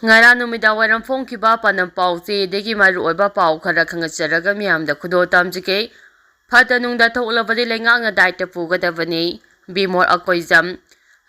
Ngara numida waram phongkiba panam pauche degi maru oiba pau khara khangatsaraga miyamda khudo tamjike phatanungda thoklabadi leingakna daita pugadabani bimor akoijam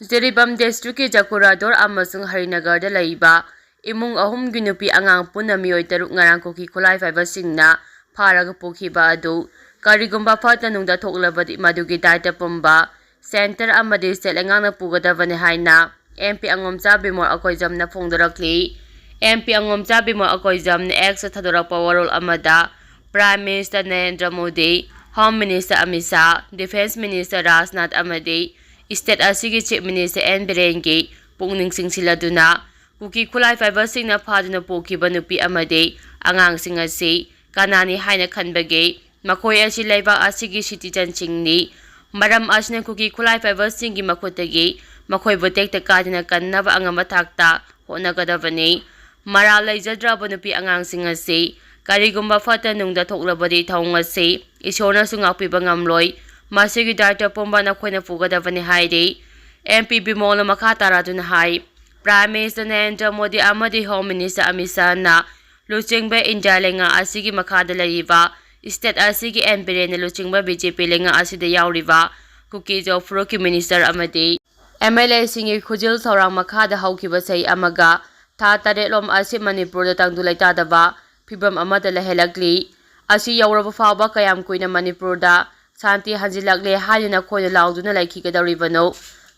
Jiribam districtki Jakurador amasung Harinagarda laiba imung ahum gi nupi angang puna miyoi taruk ngarang Kuki khulai faiba singna pharaga pukhiba adu karigumba phatanungda thoklabadi madugi daita pumba center amadi state leingakna pugadabani haina MP angomcha bimor akoijam na phongdorakli MP angomcha bimor akoijam na ex thadorakpa warol amada Prime Minister Narendra Modi Home Minister Amit Shah Defense Minister Rajnath amadi State asigi Chief Minister N Birengi pungning singsiladuna Kuki khulai faiba singna phaduna pokhiba nupi amadi angang sing asi kanani haina khanbage makhoi asi leibak asigi citizen singni maram asna Kuki khulai faiba singi makhotagi makhoi botek ta kadina kannaba angama thakta honagadabani mara leijadraba nupi angang sing asi karigumba phatanungda thoklabadi thong asi isona sungakpiba ngamloi masigi daita pomba na khoina pugadabani haide MP Bimola makha taraduna hai Prime Minister Narendra Modi amadi Home Minister Amit Shah na luchingba India lenga asigi makhada laiba state asigi MP na luchingba BJP lenga asida yauriba Kuki Jofroki Minister amadi MLA singi khujil thorang makhada haukiba sei amaga tha taretlom asi Manipur da tangdulai tadaba phibam amada lahelakli asi yauraba fawba kayam kuina Manipur da Santi hanjilakle haina khoina lauduna laikhigadoribano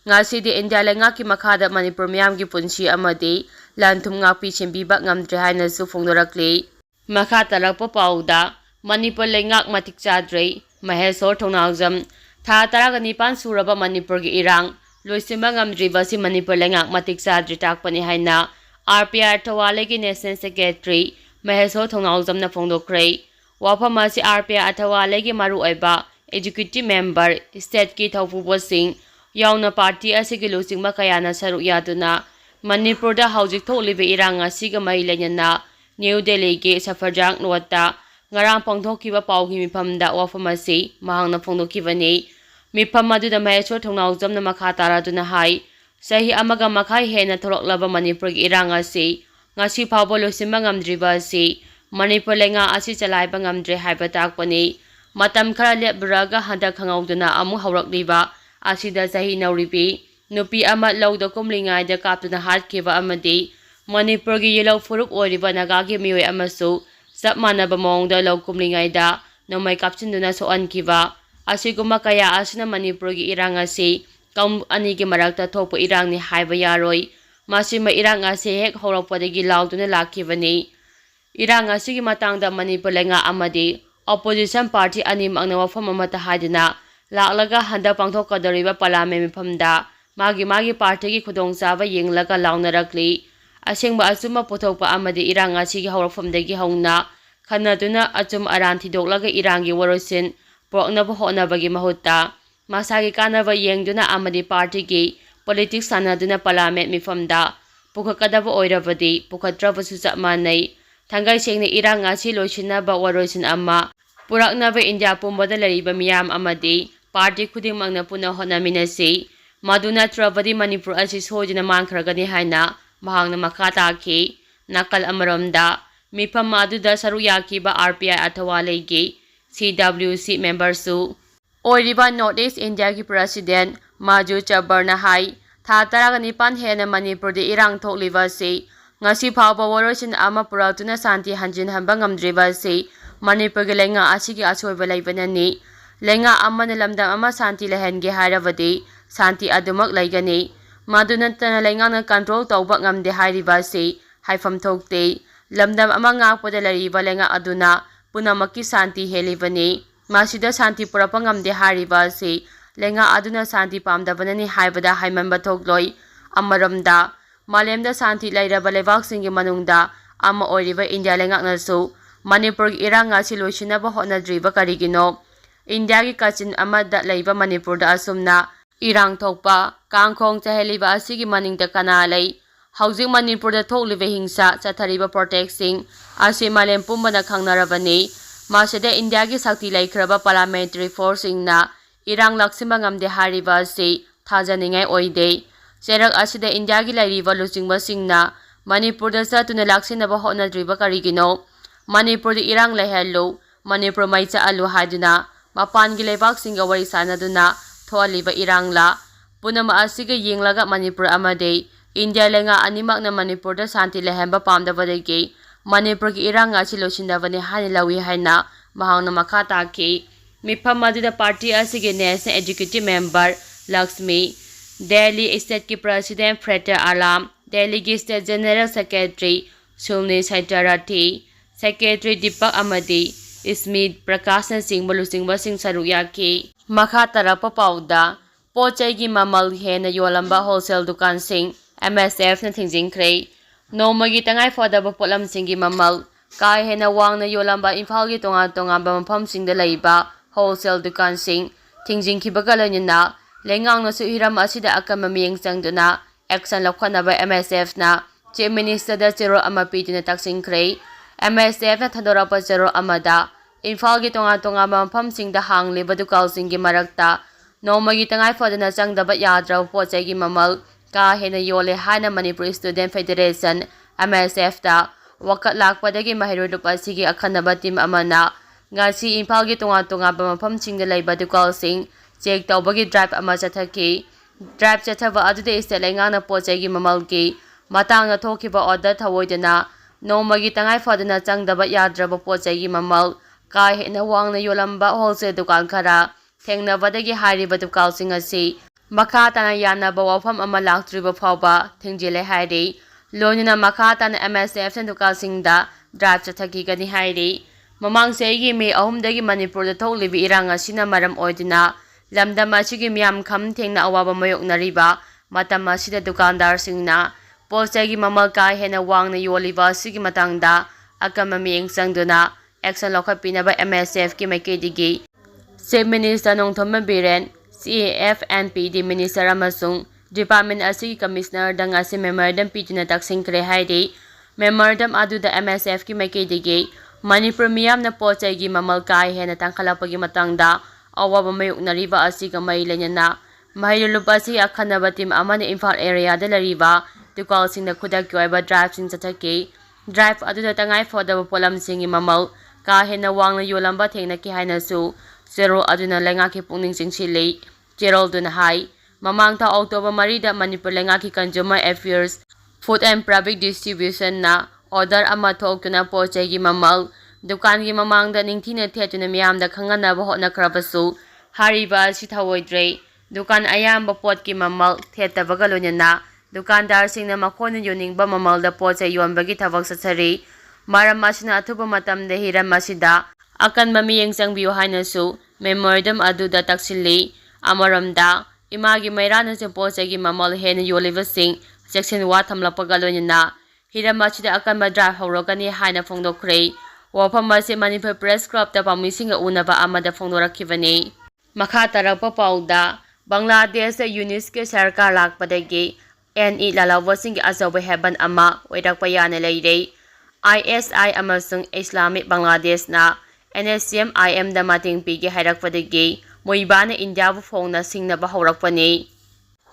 ngasidi India lengaki makhada Manipur miyamgi punsi amadi lanthum ngakpi sembiba ngamdre haina su phongdorakle makha tarakpa pauda Manipur lengak matik chadre Mahesor thongnawjam tha taraga nipan suraba Manipur gi irang loisimba ngamdriba si Manipur lengak matik chadre takpani haina RPR Thawale gi National Secretary Mahesor thongnawjam na phongdokre wafama si RPR Thawale gi maru oiba Executive Member State ki Thaupubo Singh yauna party asigi luchingba kayana saruk yaduna Manipur da haujik thoklibe irang asiga mai lenyana New Delhi ki Safarjang Nota ngarang pangthokiba paugi mifamda wafamasi mahangna phongdokibani mifam aduda Mahesor thongnawjamna makha taraduna hai sahi amaga makhai hena thoroklaba Manipur gi irang asi ngasi phawbo losimba ngamdriba asi Manipur lenga asi chalaiba ngamdre haiba takpani matam khara lebraga handa khangauduna amu haurakliba asida sahi nauribi nupi ama lauda kumlingai da kaptuna hatkhiba amadi Manipur gi yellow furuk oiriba naga gi miyoi amasu sap manaba mongda law kumlingai da nomai kapchinduna so ankhiba asiguma kaya asina Manipur gi irang asi kam ani gi marakta thokpa irang ni haiba yaroi masima irang asi hek horakpadagi lauduna lakhibani irang asi gi matangda Manipur lenga amadi Opposition Party anim ang nawafam amata haidina laklaga handa pangthokadoriba parliament mifamda magi party gi khudongchaba yenglaga launnarakli asengba achuma pothokpa amadi irang asigi hawrafamdagi hauna khanaduna achum aran thidoklaga irangi warosin poroknaba honabagi mahutta masagi kanaba yengduna amadi party gi politics sanaduna parliament mifamda pukhakadaba oirabadi pukhatrabasu chapmanai thangai sengna irang asi loisinaba warosin amma puraknaba India pumbada lariba miyam amadi party khudingmakna puna honaminasi maduna trabadi Manipur asi sojina mangkhragani haina mahangna makha takhi nakal amaromda mifam aduda saru yakiba RPI Athawale gi CWC member su oiriba North East India gi president Maju Chabarna hai tha taraga nipan hena Manipur de irang thokliba si ngasi phawba warosin ama puratuna santi hanjin hamba ngamdriba si Manipur gi lenga asigi asoiba laibanani lenga amana lamdam ama santi lehenge hairabadi santi adumak laigani madunantana leingakna control tawba ngamde hairiba si haifam thokte lamdam ama ngakpada lariba lenga aduna punamaki santi helibani masida santi purapa ngamde hairiba si lenga aduna santi pamdabanani haibada haimanba thokloi amaramda malemda santi lairaba lebak singi manungda ama oiriba India lengakna su Manipur gi irang asi loisinaba honadriba karigino India gi kachin amada leiba Manipur da asumna irang thokpa kangkhong chaheliba asigi maningda kana lei haujik Manipur da thokliba hingsa chathariba protecting asi malem pumbana khangnarabani masida India gi sakti laikhraba parliamentary forcing na irang laksimba ngamde hariba asi thajaningai oide cherak asida India gi lairiba luchingba singna Manipurda satuna laksinaba hotnadriba karigino Manipurda irang lehellu Manipur mai chaalu haiduna mapangi leibaksinga wari sanaduna thoaliba irangla punama asiga yenglaga Manipur amade India lenga animakna Manipurda santi lehemba pamdabadagi Manipur ki iranga chilosindabani hani lawi haina mahangna makha taki mifam aduda party asige national executive member Lakshmi Delhi state ki president Frater Alam Delhi ki state general secretary Sulni Saitarathi secretary Deepak Amadi Smith Prakashan Singh Balusingba Singh Saruyaki makha tarapa pauda pochai gi mamal hena yolamba wholesale dukan sing MSF na thingjingkhre nomagi tangai fodaba potlam singi mamal kai hena wangna yolamba Imphal gi tonga ba mafam singda leiba wholesale dukan sing thingjingkhibaga loinina lengangna su hiram asida akama miyeng changduna action lokhanaba MSF na chief minister da chero ama pidina taksingkhre MSF na thadorapa chero amada Imphal gi tonga ba mafam singda hangliba dukal singi marakta nomagi tangai fodana changdaba yadra pochai gi mamal ka hena yole haina Manipur Student Federation MSF ta wakat lakpadagi mahiru lupasigi akhanaba team amana ngasi Imphal gi tonga ba mafam singda leiba dukal sing check tawbagi drive ama chathaki drive chathaba adude state leingakna pochai gi mamal gi matangna thokiba order thawoidana nomagi tangai fodana changdaba yadraba pochai gi mamal ka hena wangna yolamba wholesale dukan khara thengnabadagi hariba dukal sing asi makha tana yanaba wafam ama laktriba phawba thingjile hairi loinina makha tana MSF na dukal singda drive chathaki gani hairi mamang sei May 3 dagi Manipur da thoklibi irang asina maram oidina lamdam asigi miyam kham thengna awaba mayoknariba matam asida dukandar singna pochai gi mamal ka hena wangna yoliba asigi matangda akama miyeng changduna action lokhapinaba MSF ki maikidigi Chief Minister Nongthoma Biren CAF NPD Minister amasung Department asigi Commissioner dang asi memorandum pidina taksingkhre hairi memorandum aduda MSF ki maikidigi Manipur miyamna pochai gi mamal kai hena tangkhalapagi matangda awaba mayoknariba asiga mai lenyana mahilulupa si akhanaba team amana Imphal area da lariba dukal singna khudak yoiba drive sing chathaki drive aduda tangai fodaba polam singi mamal ka hena wangna yolamba thengna ki haina su zero aduna lengaki pungning singsilei Gerald dun hai mamang ta October 3 da Manipur lengaki Consumer Affairs Food and Public Distribution na order ama thokuna pochai gi mamal dukan gi mamangda ningthina thetuna miyamda khanganaba hotnakhrabasu hariba si thawoidre dukan ayamba pot ki mamal thetabaga loinana dukandar singna makhona yoningba mamalda pochai yonbagi thabak satsari maram asina athuba matamda hiram asida akanba miyeng changbiyo hainasu memorandum aduda taksilli amaramda imagi mairana se pochai gi mamal hena yoliba sing section wa thamlapaga loinana hiram asida akanba drive horogani haina phongdokhre wafam ase Manipur Press Club ta pamisinga unaba amada phongdorakhibani makha tarapa pauda Bangladesh UNESCO sarkar lakpadagi NE lalawasing azawa heban ama oirakpa yana leire ISI amasung Islamic Bangladesh na NSCM IM da mating pigi hairakpadagi moibana India bu phongna singnaba haurakpani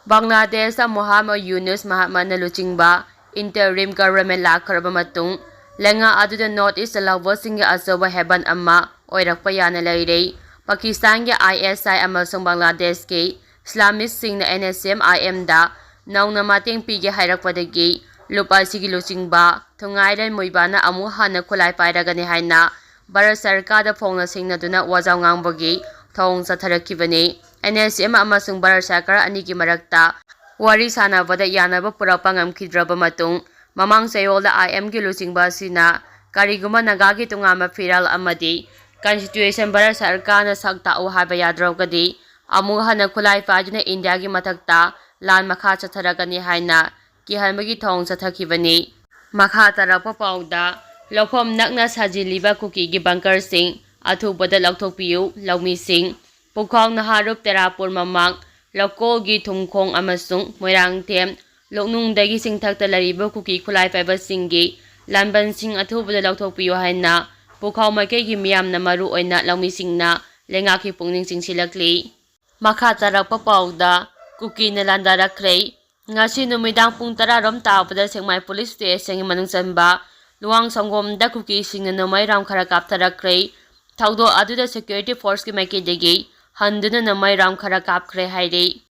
Bangladesh Muhammad Yunus Mahatma na luchingba interim government lakharaba matung lenga aduda North East lalawasing azawa heban ama oirakpa yana leire Pakistan ki ISI amasung Bangladesh ki Islamist singna NSCM IM da nauna mating pigi hairakpadagi lupa sigi luchingba thungairan moibana amu hana khulai pairagani haina Bharat Sarkar da phongna singna duna wajaw ngangbagi thong satharakibani NSCM amasung Bharat Sarkar ani ki marakta wari sanabada yanaba purapa ngamkhidraba matung mamang sayolda IM ki luchingba sina kariguma nagagi tungama firal amadi Constitution Bharat Sarkar na sakta u haba yadrawgadi amu hana khulai pajuna India gi mathakta lan makha chatharagani haina ki hanbagi thong chathakibani makha tarapa pauda lophom nakna sajiliba Kuki gi bunker sing athubada laukthokpiu laumi sing pukhong naharup terapur mamang lokol gi thumkhong amasung moirang them loknungdagi singthakta lariba Kuki khulai paiba singi lanban sing athubada laukthokpiu haina pukhong maikei gi miyamna maru oina laumi singna lengaki pungning singsilakli makha tarapa pauda Kuki na Landarakhre Ngasi numidang pung 10 tapada Sengmai Police Station manung chanba luang sangomda Kuki singna namai ram khara kaptharakre thaudo aduda security force ki maikidagi handuna namai ram khara kapkhre haire